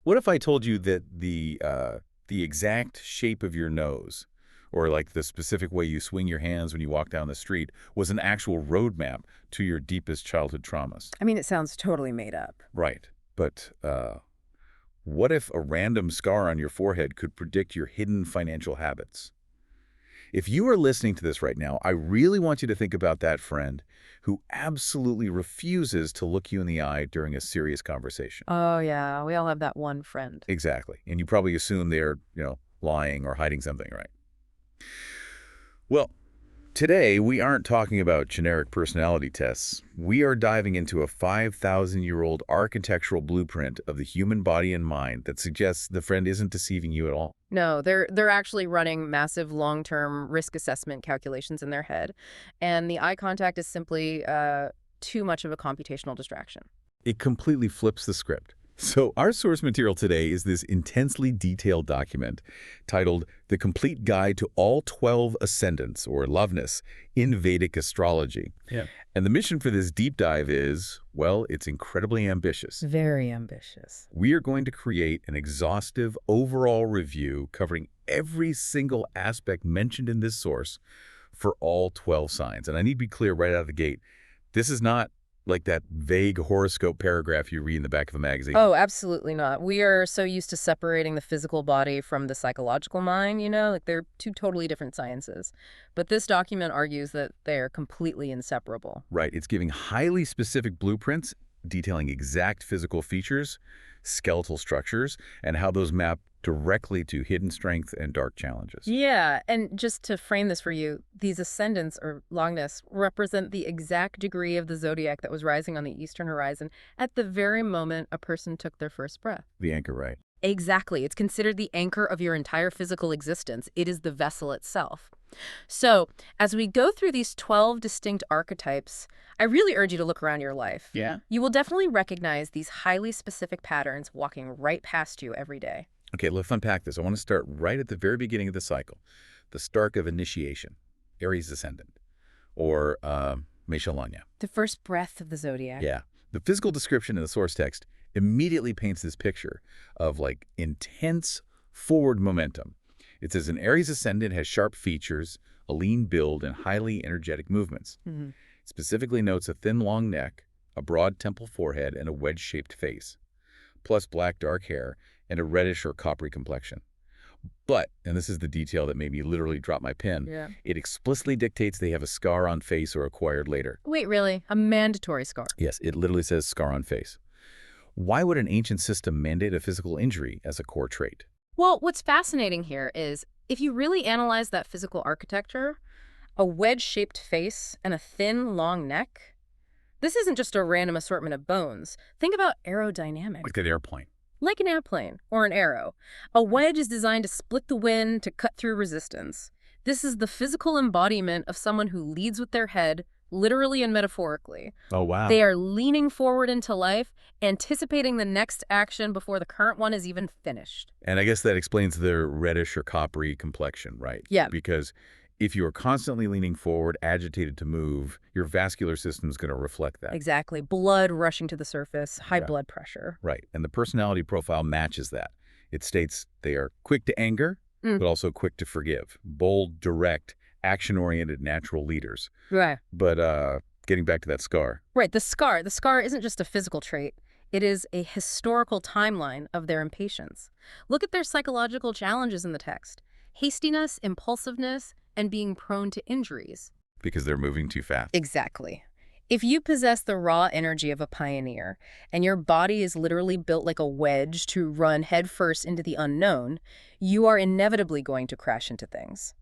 What if I told you that the exact shape of your nose, or like the specific way you swing your hands when you walk down the street, was an actual roadmap to your deepest childhood traumas? I mean, it sounds totally made up. Right. But what if a random scar on your forehead could predict your hidden financial habits? If you are listening to this right now, I really want you to think about that friend who absolutely refuses to look you in the eye during a serious conversation. Oh, yeah. We all have that one friend. Exactly. And you probably assume they're, lying or hiding something, right? Well, today we aren't talking about generic personality tests. We are diving into a 5,000-year-old architectural blueprint of the human body and mind that suggests the friend isn't deceiving you at all. No, they're actually running massive long-term risk assessment calculations in their head. And the eye contact is simply too much of a computational distraction. It completely flips the script. So our source material today is this intensely detailed document titled The Complete Guide to All 12 Ascendants, or Loveness, in Vedic Astrology. Yeah. And the mission for this deep dive is, well, it's incredibly ambitious. Very ambitious. We are going to create an exhaustive overall review covering every single aspect mentioned in this source for all 12 signs. And I need to be clear right out of the gate, this is not like that vague horoscope paragraph you read in the back of a magazine. Oh, absolutely not. We are so used to separating the physical body from the psychological mind, like they're two totally different sciences. But this document argues that they are completely inseparable. Right. It's giving highly specific blueprints detailing exact physical features, skeletal structures, and how those map directly to hidden strength and dark challenges. Yeah, and just to frame this for you, these ascendants, or longness, represent the exact degree of the zodiac that was rising on the eastern horizon at the very moment a person took their first breath. The anchor, right? Exactly. It's considered the anchor of your entire physical existence. It is the vessel itself. So, as we go through these 12 distinct archetypes, I really urge you to look around your life. Yeah. You will definitely recognize these highly specific patterns walking right past you every day. Okay, let's unpack this. I want to start right at the very beginning of the cycle, the start of initiation, Aries ascendant, or Meshalanya. The first breath of the zodiac. Yeah. The physical description in the source text immediately paints this picture of intense forward momentum. It says an Aries ascendant has sharp features, a lean build, and highly energetic movements. Mm-hmm. It specifically notes a thin, long neck, a broad temple forehead, and a wedge-shaped face, plus black, dark hair, and a reddish or coppery complexion. But, and this is the detail that made me literally drop my pen, it explicitly dictates they have a scar on face or acquired later. Wait, really? A mandatory scar? Yes, it literally says scar on face. Why would an ancient system mandate a physical injury as a core trait? Well, what's fascinating here is, if you really analyze that physical architecture, a wedge-shaped face and a thin, long neck, this isn't just a random assortment of bones. Think about aerodynamics. Like that airplane. Like an airplane or an arrow. A wedge is designed to split the wind, to cut through resistance. This is the physical embodiment of someone who leads with their head, literally and metaphorically. Oh, wow. They are leaning forward into life, anticipating the next action before the current one is even finished. And I guess that explains their reddish or coppery complexion, right? Yeah. Because if you are constantly leaning forward, agitated to move, your vascular system is going to reflect that. Exactly. Blood rushing to the surface, high blood pressure. Right. And the personality profile matches that. It states they are quick to anger, but also quick to forgive. Bold, direct, action-oriented, natural leaders. Right. But getting back to that scar. Right. The scar isn't just a physical trait. It is a historical timeline of their impatience. Look at their psychological challenges in the text. Hastiness, impulsiveness, and being prone to injuries. Because they're moving too fast. Exactly. If you possess the raw energy of a pioneer, and your body is literally built like a wedge to run headfirst into the unknown, you are inevitably going to crash into things.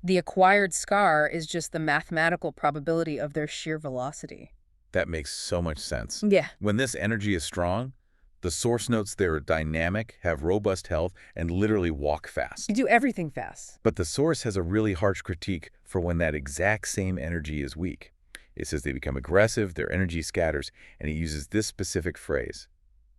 The acquired scar is just the mathematical probability of their sheer velocity. That makes so much sense. Yeah. When this energy is strong, the source notes they're dynamic, have robust health, and literally walk fast. You do everything fast. But the source has a really harsh critique for when that exact same energy is weak. It says they become aggressive, their energy scatters, and it uses this specific phrase,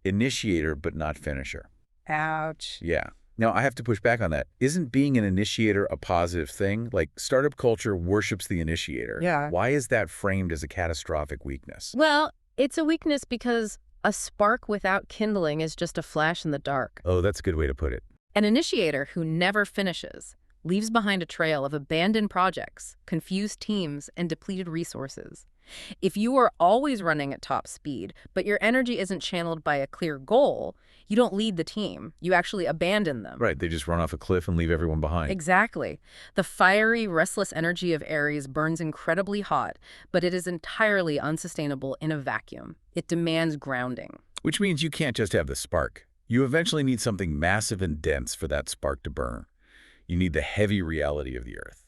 initiator but not finisher. Ouch. Yeah. Now, I have to push back on that. Isn't being an initiator a positive thing? Like, startup culture worships the initiator. Yeah. Why is that framed as a catastrophic weakness? Well, it's a weakness because A spark without kindling is just a flash in the dark. Oh, that's a good way to put it. An initiator who never finishes leaves behind a trail of abandoned projects, confused teams, and depleted resources. If you are always running at top speed, but your energy isn't channeled by a clear goal, you don't lead the team. You actually abandon them. Right, they just run off a cliff and leave everyone behind. Exactly. The fiery, restless energy of Aries burns incredibly hot, but it is entirely unsustainable in a vacuum. It demands grounding. Which means you can't just have the spark. You eventually need something massive and dense for that spark to burn. You need the heavy reality of the earth.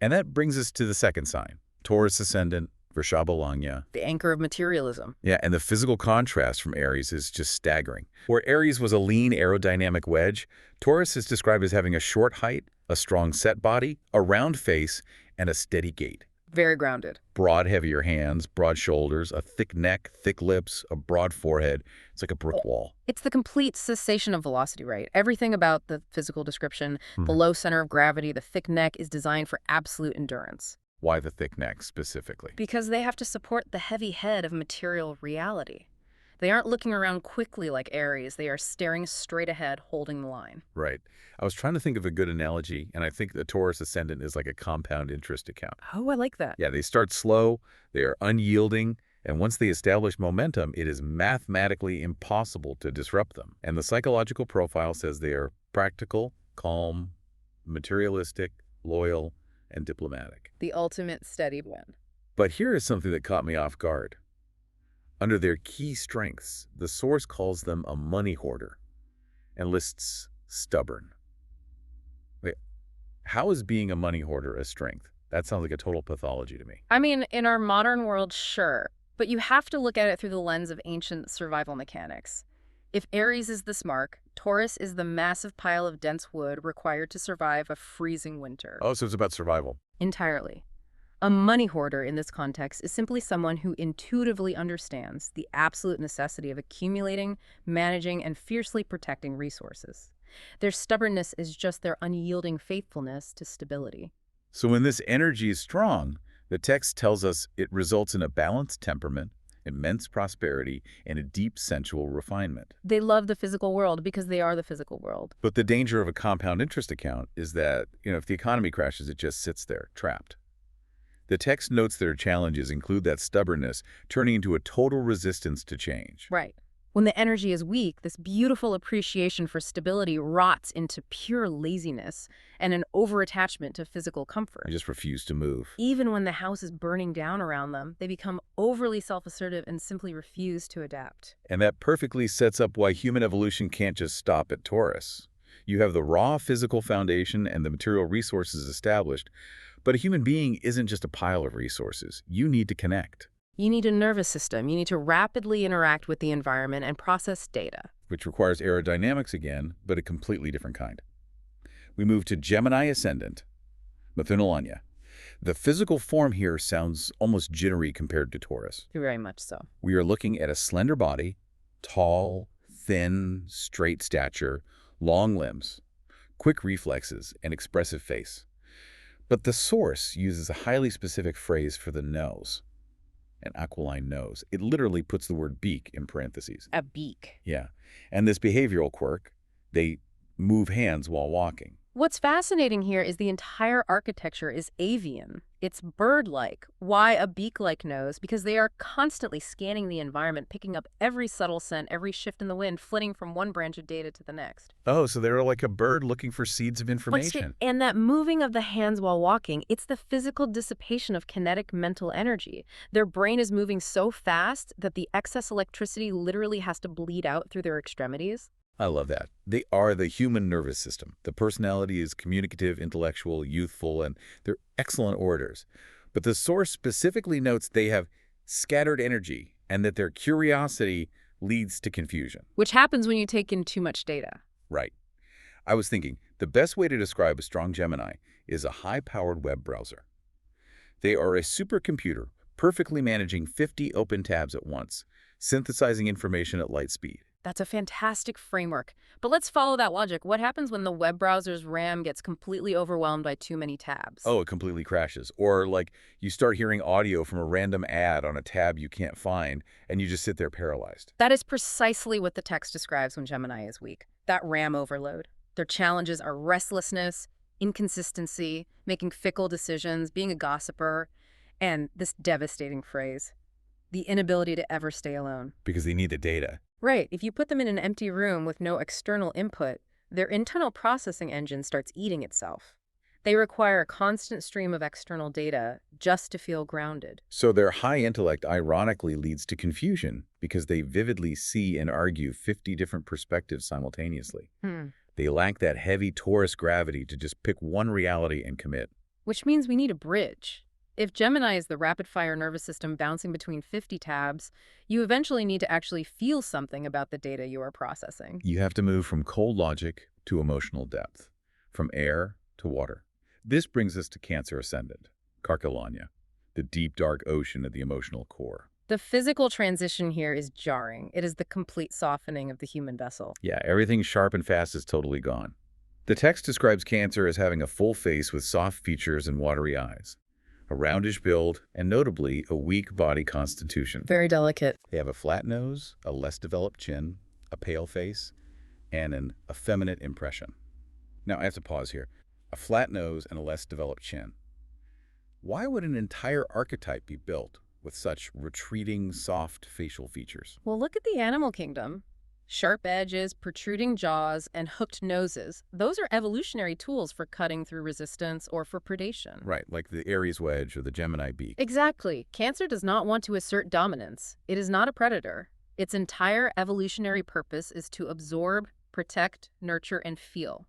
And that brings us to the second sign, Taurus ascendant, Vrishabha. The anchor of materialism. Yeah, and the physical contrast from Aries is just staggering. Where Aries was a lean aerodynamic wedge, Taurus is described as having a short height, a strong set body, a round face, and a steady gait. Very grounded. Broad, heavier hands, broad shoulders, a thick neck, thick lips, a broad forehead. It's like a brick wall. It's the complete cessation of velocity, right? Everything about the physical description, the low center of gravity, the thick neck is designed for absolute endurance. Why the thick neck specifically? Because they have to support the heavy head of material reality. They aren't looking around quickly like Aries. They are staring straight ahead, holding the line. Right. I was trying to think of a good analogy, and I think the Taurus ascendant is like a compound interest account. Oh, I like that. Yeah, they start slow, they are unyielding, and once they establish momentum, it is mathematically impossible to disrupt them. And the psychological profile says they are practical, calm, materialistic, loyal, and diplomatic. The ultimate steady win. But here is something that caught me off guard. Under their key strengths, the source calls them a money hoarder and lists stubborn. Wait, how is being a money hoarder a strength? That sounds like a total pathology to me. I mean, in our modern world, sure. But you have to look at it through the lens of ancient survival mechanics. If Aries is the spark, Taurus is the massive pile of dense wood required to survive a freezing winter. Oh, so it's about survival. Entirely. A money hoarder in this context is simply someone who intuitively understands the absolute necessity of accumulating, managing, and fiercely protecting resources. Their stubbornness is just their unyielding faithfulness to stability. So when this energy is strong, the text tells us it results in a balanced temperament, immense prosperity, and a deep sensual refinement. They love the physical world because they are the physical world. But the danger of a compound interest account is that, if the economy crashes, it just sits there, trapped. The text notes their challenges include that stubbornness turning into a total resistance to change. Right. When the energy is weak, this beautiful appreciation for stability rots into pure laziness and an overattachment to physical comfort. I just refuse to move. Even when the house is burning down around them, they become overly self-assertive and simply refuse to adapt. And that perfectly sets up why human evolution can't just stop at Taurus. You have the raw physical foundation and the material resources established, but a human being isn't just a pile of resources. You need to connect. You need a nervous system. You need to rapidly interact with the environment and process data. Which requires aerodynamics again, but a completely different kind. We move to Gemini ascendant, Mithunalanya. The physical form here sounds almost jittery compared to Taurus. Very much so. We are looking at a slender body, tall, thin, straight stature, long limbs, quick reflexes, and expressive face. But the source uses a highly specific phrase for the nose. An aquiline nose. It literally puts the word beak in parentheses. A beak. Yeah. And this behavioral quirk, they move hands while walking. What's fascinating here is the entire architecture is avian. It's bird-like. Why a beak-like nose? Because they are constantly scanning the environment, picking up every subtle scent, every shift in the wind, flitting from one branch of data to the next. Oh, so they're like a bird looking for seeds of information. And that moving of the hands while walking, it's the physical dissipation of kinetic mental energy. Their brain is moving so fast that the excess electricity literally has to bleed out through their extremities. I love that. They are the human nervous system. The personality is communicative, intellectual, youthful, and they're excellent orators. But the source specifically notes they have scattered energy and that their curiosity leads to confusion. Which happens when you take in too much data. Right. I was thinking the best way to describe a strong Gemini is a high-powered web browser. They are a supercomputer, perfectly managing 50 open tabs at once, synthesizing information at light speed. That's a fantastic framework. But let's follow that logic. What happens when the web browser's RAM gets completely overwhelmed by too many tabs? Oh, it completely crashes. Or like you start hearing audio from a random ad on a tab you can't find, and you just sit there paralyzed. That is precisely what the text describes when Gemini is weak. That RAM overload. Their challenges are restlessness, inconsistency, making fickle decisions, being a gossiper, and this devastating phrase, the inability to ever stay alone. Because they need the data. Right. If you put them in an empty room with no external input, their internal processing engine starts eating itself. They require a constant stream of external data just to feel grounded. So their high intellect ironically leads to confusion because they vividly see and argue 50 different perspectives simultaneously. They lack that heavy Taurus gravity to just pick one reality and commit. Which means we need a bridge. If Gemini is the rapid-fire nervous system bouncing between 50 tabs, you eventually need to actually feel something about the data you are processing. You have to move from cold logic to emotional depth, from air to water. This brings us to Cancer Ascendant, Carcalania, the deep, dark ocean of the emotional core. The physical transition here is jarring. It is the complete softening of the human vessel. Yeah, everything sharp and fast is totally gone. The text describes Cancer as having a full face with soft features and watery eyes, a roundish build, and notably, a weak body constitution. Very delicate. They have a flat nose, a less developed chin, a pale face, and an effeminate impression. Now, I have to pause here. A flat nose and a less developed chin. Why would an entire archetype be built with such retreating, soft facial features? Well, look at the animal kingdom. Sharp edges, protruding jaws, and hooked noses. Those are evolutionary tools for cutting through resistance or for predation. Right, like the Aries wedge or the Gemini beak. Exactly. Cancer does not want to assert dominance. It is not a predator. Its entire evolutionary purpose is to absorb, protect, nurture, and feel.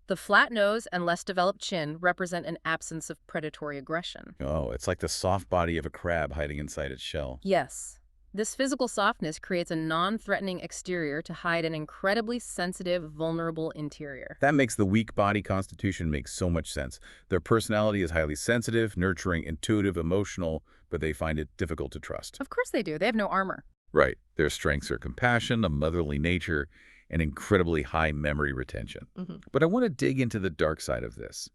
The flat nose and less developed chin represent an absence of predatory aggression. Oh, it's like the soft body of a crab hiding inside its shell. Yes. This physical softness creates a non-threatening exterior to hide an incredibly sensitive, vulnerable interior. That makes the weak body constitution make so much sense. Their personality is highly sensitive, nurturing, intuitive, emotional, but they find it difficult to trust. Of course they do. They have no armor. Right. Their strengths are compassion, a motherly nature, and incredibly high memory retention. But I want to dig into the dark side of this.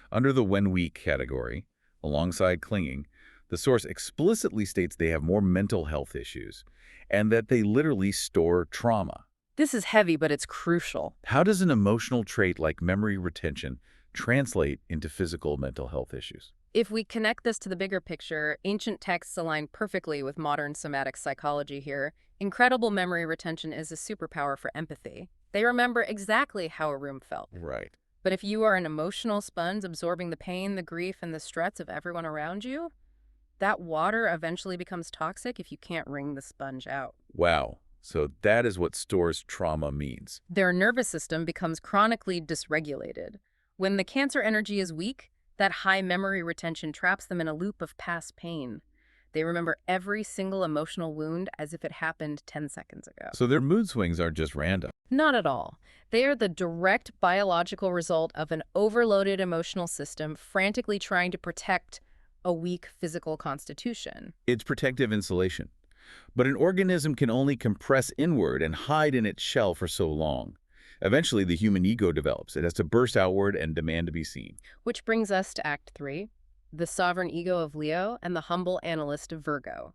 Under the when weak category, alongside clinging, the source explicitly states they have more mental health issues and that they literally store trauma. This is heavy, but it's crucial. How does an emotional trait like memory retention translate into physical mental health issues? If we connect this to the bigger picture, ancient texts align perfectly with modern somatic psychology here. Incredible memory retention is a superpower for empathy. They remember exactly how a room felt. Right. But if you are an emotional sponge absorbing the pain, the grief, and the stress of everyone around you, that water eventually becomes toxic if you can't wring the sponge out. Wow. So that is what stores trauma means. Their nervous system becomes chronically dysregulated. When the Cancer energy is weak, that high memory retention traps them in a loop of past pain. They remember every single emotional wound as if it happened 10 seconds ago. So their mood swings aren't just random. Not at all. They are the direct biological result of an overloaded emotional system frantically trying to protect a weak physical constitution. It's protective insulation. But an organism can only compress inward and hide in its shell for so long. Eventually, the human ego develops. It has to burst outward and demand to be seen. Which brings us to Act 3, the sovereign ego of Leo and the humble analyst of Virgo.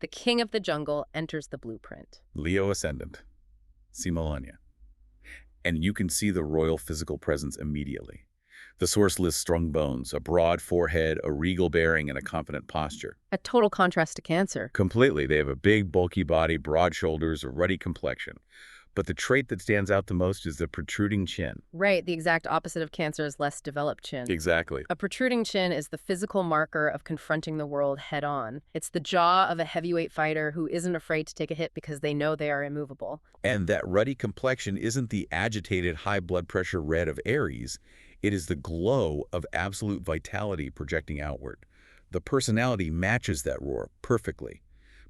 The king of the jungle enters the blueprint. Leo Ascendant. Simulania. And you can see the royal physical presence immediately. The source lists strong bones, a broad forehead, a regal bearing, and a confident posture. A total contrast to Cancer. Completely. They have a big, bulky body, broad shoulders, a ruddy complexion. But the trait that stands out the most is the protruding chin. Right, the exact opposite of Cancer's less developed chin. Exactly. A protruding chin is the physical marker of confronting the world head-on. It's the jaw of a heavyweight fighter who isn't afraid to take a hit because they know they are immovable. And that ruddy complexion isn't the agitated high blood pressure red of Aries. It is the glow of absolute vitality projecting outward. The personality matches that roar perfectly.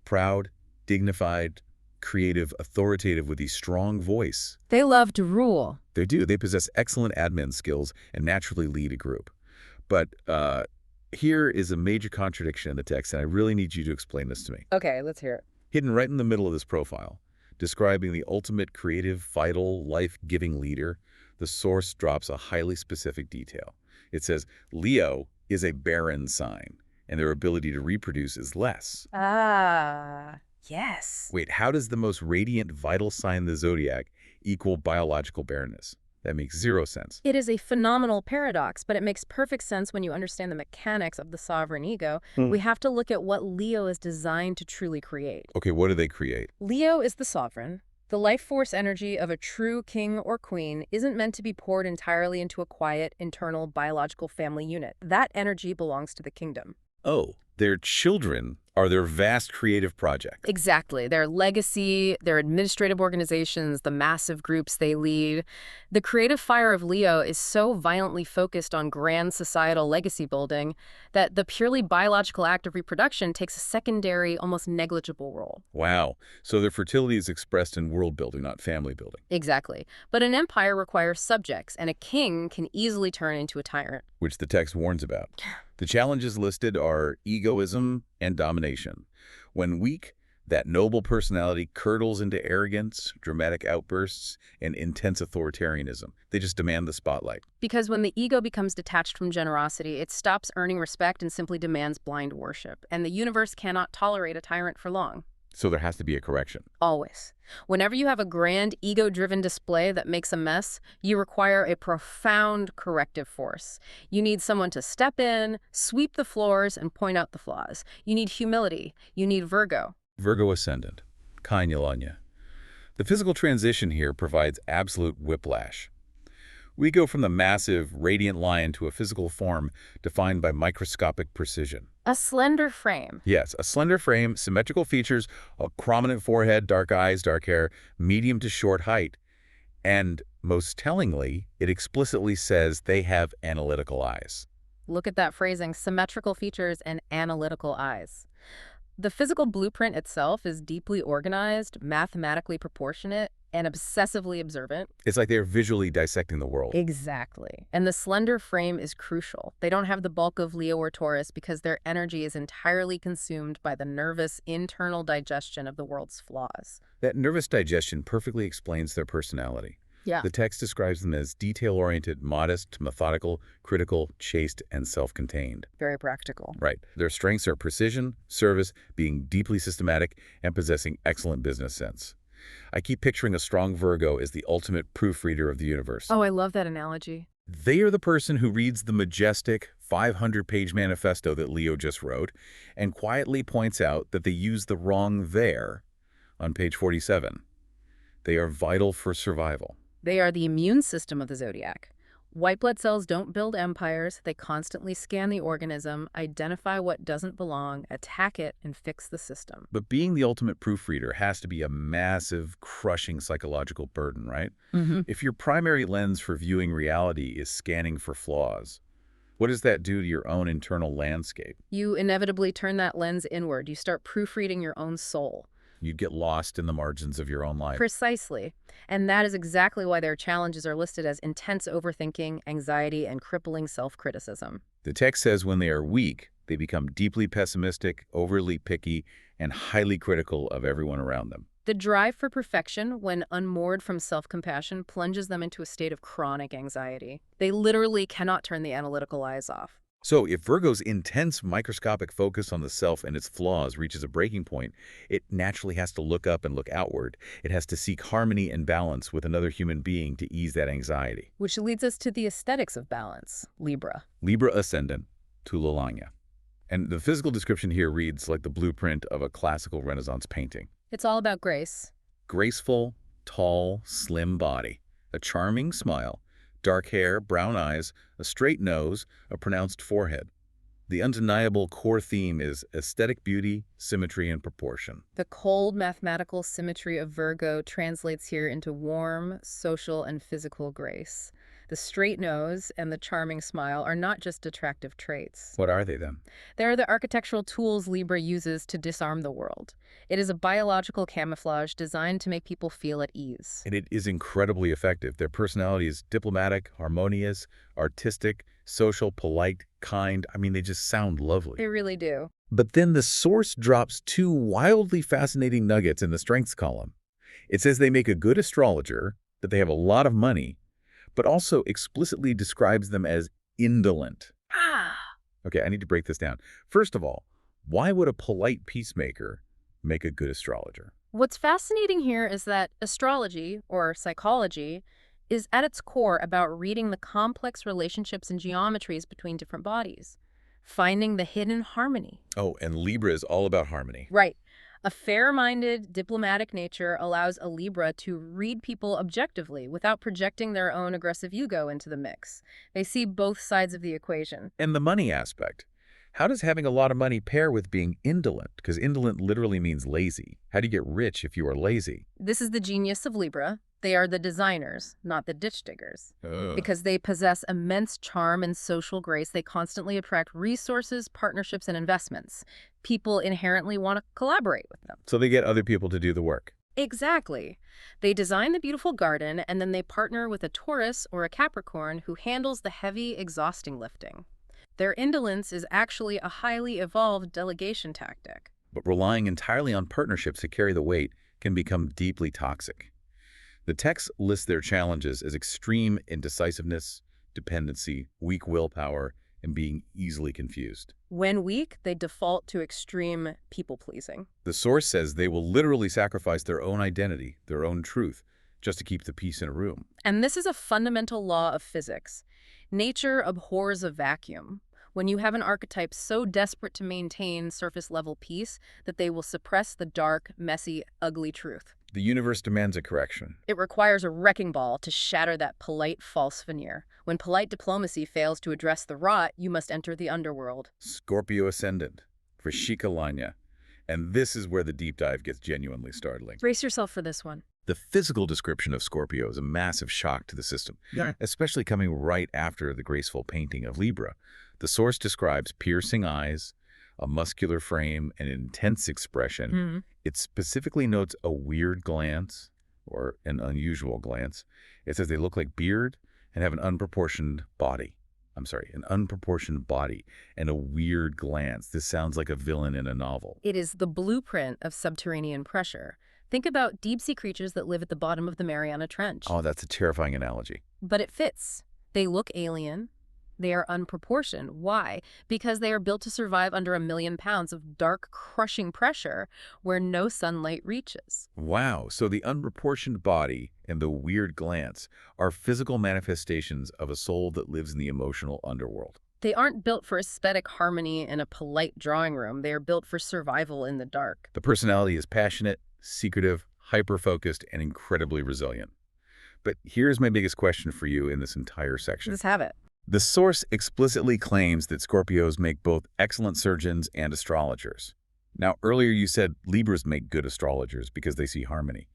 Proud, dignified, creative, authoritative with a strong voice. They love to rule. They do. They possess excellent admin skills and naturally lead a group. But here is a major contradiction in the text, and I really need you to explain this to me. Okay, let's hear it. Hidden right in the middle of this profile, describing the ultimate creative, vital, life-giving leader, the source drops a highly specific detail. It says, Leo is a barren sign, and their ability to reproduce is less. Ah, yes. Wait, how does the most radiant, vital sign in the zodiac equal biological barrenness? That makes zero sense. It is a phenomenal paradox, but it makes perfect sense when you understand the mechanics of the sovereign ego. We have to look at what Leo is designed to truly create. Okay, what do they create? Leo is the sovereign. The life force energy of a true king or queen isn't meant to be poured entirely into a quiet, internal, biological family unit. That energy belongs to the kingdom. Oh, their children are their vast creative project. Exactly. Their legacy, their administrative organizations, the massive groups they lead. The creative fire of Leo is so violently focused on grand societal legacy building that the purely biological act of reproduction takes a secondary, almost negligible role. Wow. So their fertility is expressed in world building, not family building. Exactly. But an empire requires subjects, and a king can easily turn into a tyrant. Which the text warns about. The challenges listed are egoism and domination. When weak, that noble personality curdles into arrogance, dramatic outbursts, and intense authoritarianism. They just demand the spotlight. Because when the ego becomes detached from generosity, it stops earning respect and simply demands blind worship. And the universe cannot tolerate a tyrant for long. So there has to be a correction. Always. Whenever you have a grand, ego-driven display that makes a mess, you require a profound corrective force. You need someone to step in, sweep the floors, and point out the flaws. You need humility. You need Virgo. Virgo Ascendant, Kanya. The physical transition here provides absolute whiplash. We go from the massive, radiant lion to a physical form defined by microscopic precision. A slender frame. Yes, a slender frame, symmetrical features, a prominent forehead, dark eyes, dark hair, medium to short height. And most tellingly, it explicitly says they have analytical eyes. Look at that phrasing, symmetrical features and analytical eyes. The physical blueprint itself is deeply organized, mathematically proportionate, and obsessively observant. It's like they're visually dissecting the world. Exactly. And the slender frame is crucial. They don't have the bulk of Leo or Taurus because their energy is entirely consumed by the nervous internal digestion of the world's flaws. That nervous digestion perfectly explains their personality. Yeah. The text describes them as detail-oriented, modest, methodical, critical, chaste, and self-contained. Very practical. Right. Their strengths are precision, service, being deeply systematic, and possessing excellent business sense. I keep picturing a strong Virgo as the ultimate proofreader of the universe. Oh, I love that analogy. They are the person who reads the majestic 500-page manifesto that Leo just wrote and quietly points out that they use the wrong there on page 47. They are vital for survival. They are the immune system of the zodiac. White blood cells don't build empires. They constantly scan the organism, identify what doesn't belong, attack it, and fix the system. But being the ultimate proofreader has to be a massive, crushing psychological burden, right? If your primary lens for viewing reality is scanning for flaws, what does that do to your own internal landscape? You inevitably turn that lens inward. You start proofreading your own soul. You'd get lost in the margins of your own life. Precisely. And that is exactly why their challenges are listed as intense overthinking, anxiety, and crippling self-criticism. The text says when they are weak, they become deeply pessimistic, overly picky, and highly critical of everyone around them. The drive for perfection, when unmoored from self-compassion, plunges them into a state of chronic anxiety. They literally cannot turn the analytical eyes off. So if Virgo's intense microscopic focus on the self and its flaws reaches a breaking point, it naturally has to look up and look outward. It has to seek harmony and balance with another human being to ease that anxiety. Which leads us to the aesthetics of balance, Libra. Libra Ascendant, Tulalanya. And the physical description here reads like the blueprint of a classical Renaissance painting. It's all about grace. Graceful, tall, slim body, a charming smile, dark hair, brown eyes, a straight nose, a pronounced forehead. The undeniable core theme is aesthetic beauty, symmetry, and proportion. The cold mathematical symmetry of Virgo translates here into warm, social, and physical grace. The straight nose and the charming smile are not just attractive traits. What are they then? They're the architectural tools Libra uses to disarm the world. It is a biological camouflage designed to make people feel at ease. And it is incredibly effective. Their personality is diplomatic, harmonious, artistic, social, polite, kind. I mean, they just sound lovely. They really do. But then the source drops two wildly fascinating nuggets in the strengths column. It says they make a good astrologer, that they have a lot of money, but also explicitly describes them as indolent. Ah! Okay, I need to break this down. First of all, why would a polite peacemaker make a good astrologer? What's fascinating here is that astrology, or psychology, is at its core about reading the complex relationships and geometries between different bodies, finding the hidden harmony. Oh, and Libra is all about harmony. Right. A fair-minded, diplomatic nature allows a Libra to read people objectively without projecting their own aggressive ego into the mix. They see both sides of the equation. And the money aspect. How does having a lot of money pair with being indolent? Because indolent literally means lazy. How do you get rich if you are lazy? This is the genius of Libra. They are the designers, not the ditch diggers. Because they possess immense charm and social grace, they constantly attract resources, partnerships, and investments. People inherently want to collaborate with them. So they get other people to do the work. Exactly. They design the beautiful garden, and then they partner with a Taurus or a Capricorn who handles the heavy, exhausting lifting. Their indolence is actually a highly evolved delegation tactic. But relying entirely on partnerships to carry the weight can become deeply toxic. The text lists their challenges as extreme indecisiveness, dependency, weak willpower, and being easily confused. When weak, they default to extreme people-pleasing. The source says they will literally sacrifice their own identity, their own truth, just to keep the peace in a room. And this is a fundamental law of physics. Nature abhors a vacuum. When you have an archetype so desperate to maintain surface-level peace that they will suppress the dark, messy, ugly truth. The universe demands a correction. It requires a wrecking ball to shatter that polite false veneer. When polite diplomacy fails to address the rot, you must enter the underworld. Scorpio Ascendant, Vrishika Lagna. And this is where the deep dive gets genuinely startling. Brace yourself for this one. The physical description of Scorpio is a massive shock to the system, especially coming right after the graceful painting of Libra. The source describes piercing eyes, a muscular frame, and intense expression. It specifically notes a weird glance, or an unusual glance. It says they look like beard and have an unproportioned body. An unproportioned body and a weird glance. This sounds like a villain in a novel. It is the blueprint of subterranean pressure. Think about deep-sea creatures that live at the bottom of the Mariana Trench. Oh, that's a terrifying analogy. But it fits. They look alien. They are unproportioned. Why? Because they are built to survive under 1 million pounds of dark, crushing pressure where no sunlight reaches. Wow, so the unproportioned body and the weird glance are physical manifestations of a soul that lives in the emotional underworld. They aren't built for aesthetic harmony in a polite drawing room. They are built for survival in the dark. The personality is passionate, secretive, hyper-focused, and incredibly resilient. But here's my biggest question for you in this entire section. Let's have it. The source explicitly claims that Scorpios make both excellent surgeons and astrologers. Now, earlier you said Libras make good astrologers because they see harmony.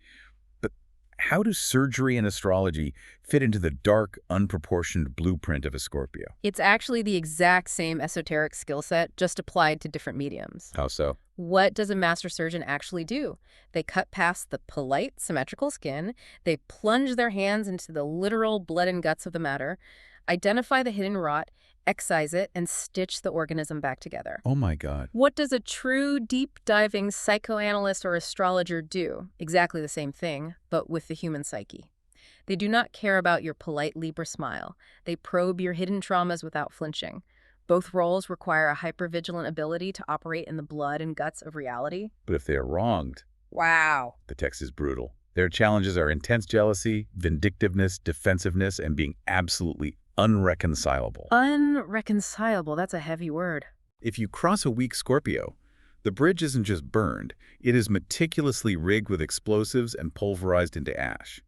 But how do surgery and astrology fit into the dark, unproportioned blueprint of a Scorpio? It's actually the exact same esoteric skill set, just applied to different mediums. How so? What does a master surgeon actually do? They cut past the polite, symmetrical skin, they plunge their hands into the literal blood and guts of the matter, identify the hidden rot, excise it, and stitch the organism back together. Oh my God. What does a true deep-diving psychoanalyst or astrologer do? Exactly the same thing, but with the human psyche. They do not care about your polite Libra smile. They probe your hidden traumas without flinching. Both roles require a hypervigilant ability to operate in the blood and guts of reality. But if they are wronged, wow. the text is brutal. Their challenges are intense jealousy, vindictiveness, defensiveness, and being absolutely unreconcilable. Unreconcilable, that's a heavy word. If you cross a weak Scorpio, the bridge isn't just burned, it is meticulously rigged with explosives and pulverized into ash.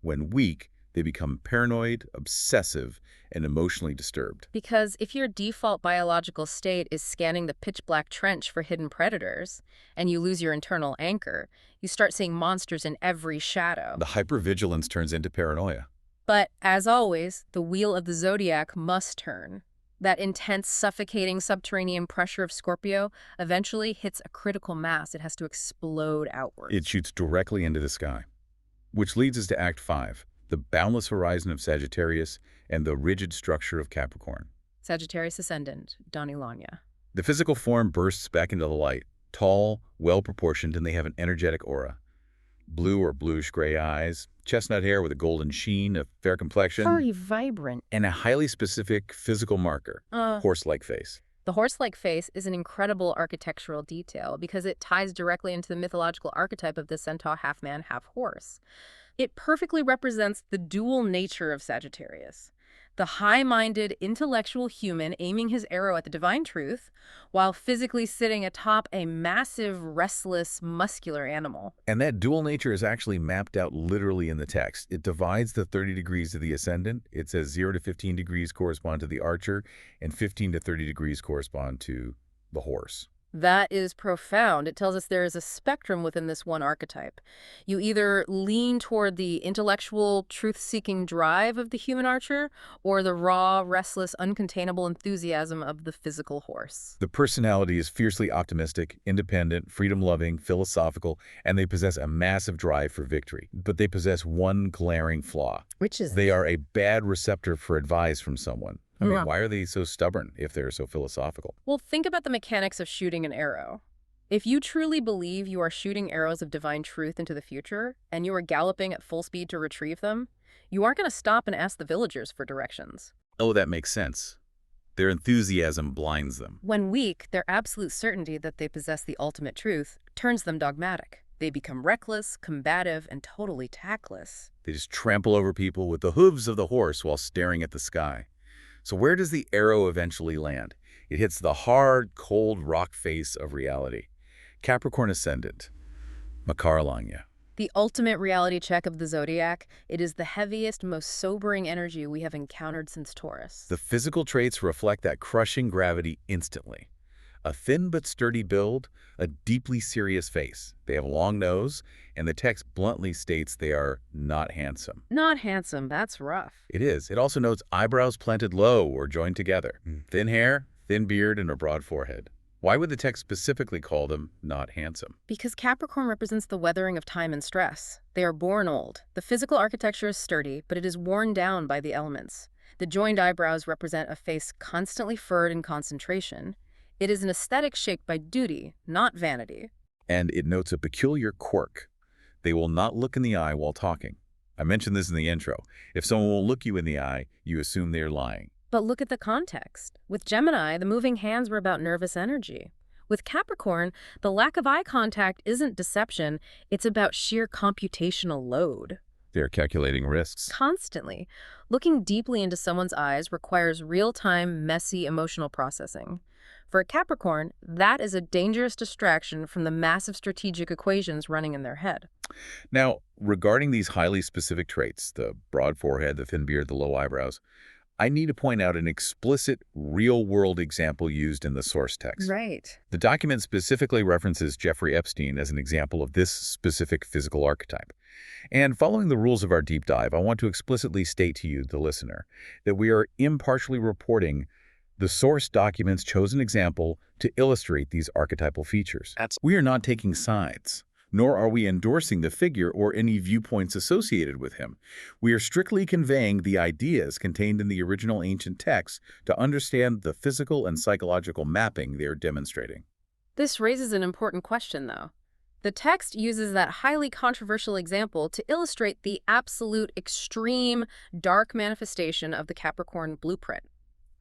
When weak, they become paranoid, obsessive, and emotionally disturbed. Because if your default biological state is scanning the pitch-black trench for hidden predators, and you lose your internal anchor, you start seeing monsters in every shadow. The hypervigilance turns into paranoia. But, as always, the wheel of the zodiac must turn. That intense, suffocating subterranean pressure of Scorpio eventually hits a critical mass. It has to explode outwards. It shoots directly into the sky. Which leads us to Act 5, the boundless horizon of Sagittarius and the rigid structure of Capricorn. Sagittarius Ascendant, Dani Lagna. The physical form bursts back into the light, tall, well-proportioned, and they have an energetic aura. Blue or bluish-gray eyes, chestnut hair with a golden sheen, a fair complexion, Very vibrant. and a highly specific physical marker, horse-like face. The horse-like face is an incredible architectural detail because it ties directly into the mythological archetype of the centaur half-man, half-horse. It perfectly represents the dual nature of Sagittarius. The high-minded, intellectual human aiming his arrow at the divine truth, while physically sitting atop a massive, restless, muscular animal. And that dual nature is actually mapped out literally in the text. It divides the 30 degrees of the ascendant. It says 0 to 15 degrees correspond to the archer, and 15 to 30 degrees correspond to the horse. That is profound. It tells us there is a spectrum within this one archetype. You either lean toward the intellectual, truth-seeking drive of the human archer, or the raw, restless, uncontainable enthusiasm of the physical horse. The personality is fiercely optimistic, independent, freedom-loving, philosophical, and they possess a massive drive for victory. But they possess one glaring flaw. Which is They are a bad receptor for advice from someone. I mean, Yeah. why are they so stubborn if they're so philosophical? Well, think about the mechanics of shooting an arrow. If you truly believe you are shooting arrows of divine truth into the future, and you are galloping at full speed to retrieve them, you aren't going to stop and ask the villagers for directions. Oh, that makes sense. Their enthusiasm blinds them. When weak, their absolute certainty that they possess the ultimate truth turns them dogmatic. They become reckless, combative, and totally tactless. They just trample over people with the hooves of the horse while staring at the sky. So where does the arrow eventually land? It hits the hard, cold rock face of reality. Capricorn Ascendant, Makaralanya. The ultimate reality check of the zodiac, it is the heaviest, most sobering energy we have encountered since Taurus. The physical traits reflect that crushing gravity instantly. A thin but sturdy build, a deeply serious face. They have a long nose, and the text bluntly states they are not handsome. Not handsome, that's rough. It is. It also notes eyebrows planted low or joined together. Thin hair, thin beard, and a broad forehead. Why would the text specifically call them not handsome? Because Capricorn represents the weathering of time and stress. They are born old. The physical architecture is sturdy, but it is worn down by the elements. The joined eyebrows represent a face constantly furrowed in concentration. It is an aesthetic shaped by duty, not vanity. And it notes a peculiar quirk. They will not look in the eye while talking. I mentioned this in the intro. If someone will look you in the eye, you assume they're lying. But look at the context. With Gemini, the moving hands were about nervous energy. With Capricorn, the lack of eye contact isn't deception, it's about sheer computational load. They're calculating risks. Constantly. Looking deeply into someone's eyes requires real-time, messy emotional processing. For a Capricorn, that is a dangerous distraction from the massive strategic equations running in their head. Now, regarding these highly specific traits, the broad forehead, the thin beard, the low eyebrows, I need to point out an explicit, real-world example used in the source text. Right. The document specifically references Jeffrey Epstein as an example of this specific physical archetype. And following the rules of our deep dive, I want to explicitly state to you, the listener, that we are impartially reporting the source document's chosen example to illustrate these archetypal features. We are not taking sides, nor are we endorsing the figure or any viewpoints associated with him. We are strictly conveying the ideas contained in the original ancient texts to understand the physical and psychological mapping they are demonstrating. This raises an important question, though. The text uses that highly controversial example to illustrate the absolute extreme, dark manifestation of the Capricorn blueprint.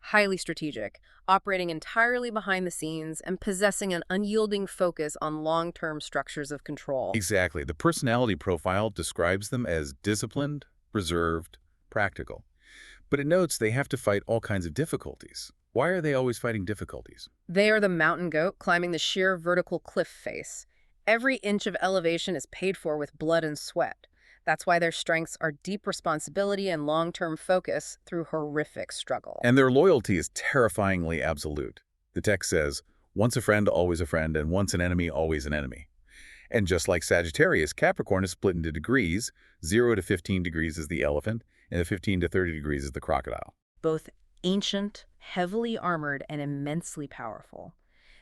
Highly strategic, operating entirely behind the scenes and possessing an unyielding focus on long-term structures of control. Exactly. The personality profile describes them as disciplined, reserved, practical. But it notes they have to fight all kinds of difficulties. Why are they always fighting difficulties? They are the mountain goat climbing the sheer vertical cliff face. Every inch of elevation is paid for with blood and sweat. That's why their strengths are deep responsibility and long-term focus through horrific struggle. And their loyalty is terrifyingly absolute. The text says, once a friend, always a friend, and once an enemy, always an enemy. And just like Sagittarius, Capricorn is split into degrees. 0 to 15 degrees is the elephant, and the 15 to 30 degrees is the crocodile. Both ancient, heavily armored, and immensely powerful.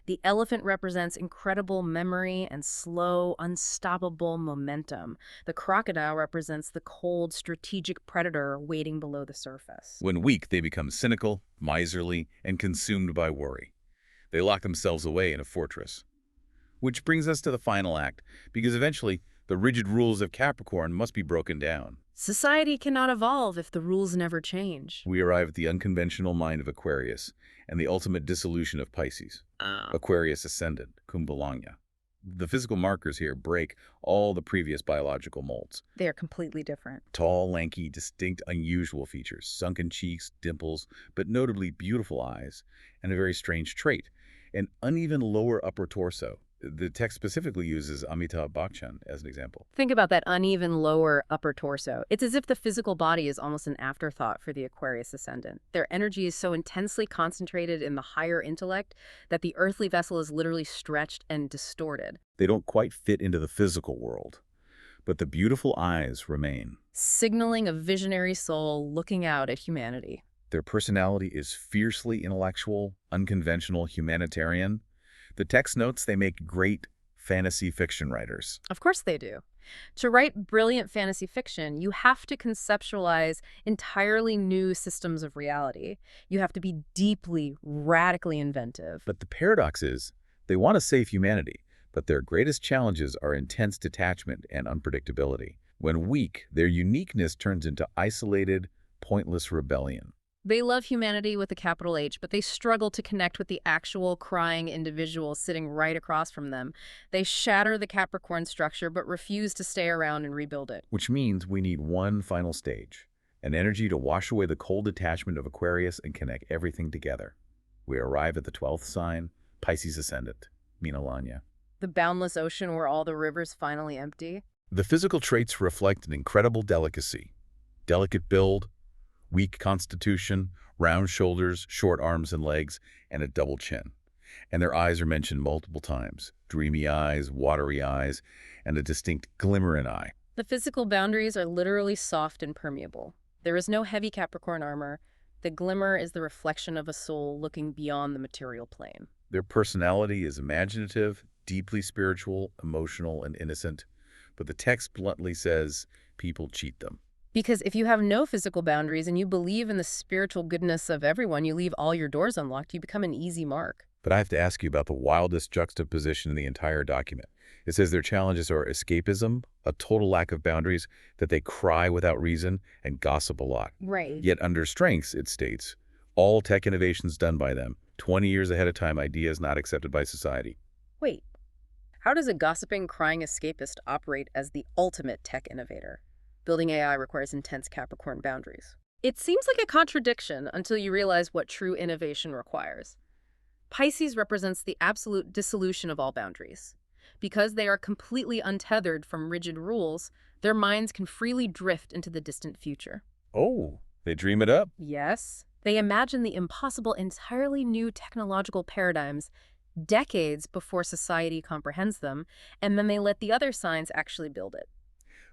The elephant represents incredible memory and slow, unstoppable momentum. The crocodile represents the cold, strategic predator waiting below the surface. When weak, they become cynical, miserly, and consumed by worry. They lock themselves away in a fortress. Which brings us to the final act, because eventually, The rigid rules of Capricorn must be broken down. Society cannot evolve if the rules never change. We arrive at the unconventional mind of Aquarius and the ultimate dissolution of Pisces. Aquarius ascendant, Kumbhalanya. The physical markers here break all the previous biological molds. They are completely different. Tall, lanky, distinct, unusual features, sunken cheeks, dimples, but notably beautiful eyes, and a very strange trait, an uneven lower upper torso. The text specifically uses Amitabh Bachchan as an example. Think about that uneven lower upper torso. It's as if the physical body is almost an afterthought for the Aquarius ascendant. Their energy is so intensely concentrated in the higher intellect that the earthly vessel is literally stretched and distorted. They don't quite fit into the physical world, but the beautiful eyes remain. Signaling a visionary soul looking out at humanity. Their personality is fiercely intellectual, unconventional, humanitarian. The text notes they make great fantasy fiction writers. Of course they do. To write brilliant fantasy fiction, you have to conceptualize entirely new systems of reality. You have to be deeply, radically inventive. But the paradox is, they want to save humanity, but their greatest challenges are intense detachment and unpredictability. When weak, their uniqueness turns into isolated, pointless rebellion. They love humanity with a capital H, but they struggle to connect with the actual crying individual sitting right across from them. They shatter the Capricorn structure, but refuse to stay around and rebuild it. Which means we need one final stage, an energy to wash away the cold detachment of Aquarius and connect everything together. We arrive at the 12th sign, Pisces ascendant, Minalanya. The boundless ocean where all the rivers finally empty. The physical traits reflect an incredible delicacy. Delicate build, weak constitution, round shoulders, short arms and legs, and a double chin. And their eyes are mentioned multiple times. Dreamy eyes, watery eyes, and a distinct glimmer in eye. The physical boundaries are literally soft and permeable. There is no heavy Capricorn armor. The glimmer is the reflection of a soul looking beyond the material plane. Their personality is imaginative, deeply spiritual, emotional, and innocent. But the text bluntly says people cheat them. Because if you have no physical boundaries and you believe in the spiritual goodness of everyone, you leave all your doors unlocked, you become an easy mark. But I have to ask you about the wildest juxtaposition in the entire document. It says their challenges are escapism, a total lack of boundaries, that they cry without reason, and gossip a lot. Right. Yet under strengths, it states, all tech innovations done by them, 20 years ahead of time, ideas not accepted by society. Wait, how does a gossiping, crying escapist operate as the ultimate tech innovator? Building AI requires intense Capricorn boundaries. It seems like a contradiction until you realize what true innovation requires. Pisces represents the absolute dissolution of all boundaries. Because they are completely untethered from rigid rules, their minds can freely drift into the distant future. Oh, they dream it up? Yes. They imagine the impossible, entirely new technological paradigms decades before society comprehends them, and then they let the other signs actually build it.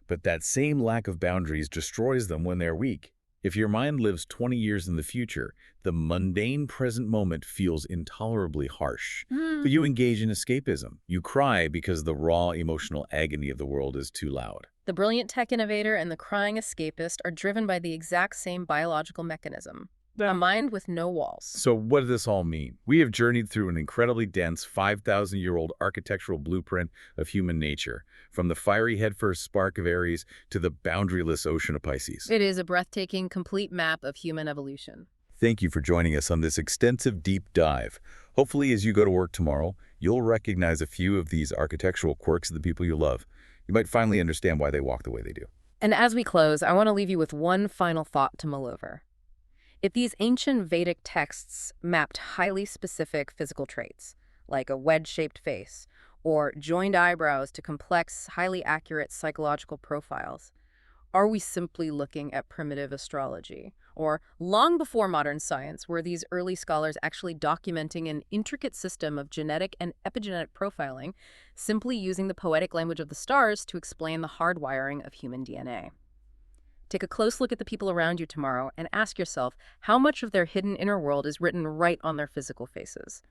But that same lack of boundaries destroys them when they're weak. If your mind lives 20 years in the future, the mundane present moment feels intolerably harsh. But you engage in escapism. You cry because the raw emotional agony of the world is too loud. The brilliant tech innovator and the crying escapist are driven by the exact same biological mechanism. A mind with no walls. So what does this all mean? We have journeyed through an incredibly dense 5,000-year-old architectural blueprint of human nature, from the fiery headfirst spark of Aries to the boundaryless ocean of Pisces. It is a breathtaking, complete map of human evolution. Thank you for joining us on this extensive deep dive. Hopefully, as you go to work tomorrow, you'll recognize a few of these architectural quirks of the people you love. You might finally understand why they walk the way they do. And as we close, I want to leave you with one final thought to mull over. If these ancient Vedic texts mapped highly specific physical traits, like a wedge-shaped face, or joined eyebrows to complex, highly accurate psychological profiles, are we simply looking at primitive astrology? Or, long before modern science, were these early scholars actually documenting an intricate system of genetic and epigenetic profiling, simply using the poetic language of the stars to explain the hardwiring of human DNA? Take a close look at the people around you tomorrow and ask yourself how much of their hidden inner world is written right on their physical faces.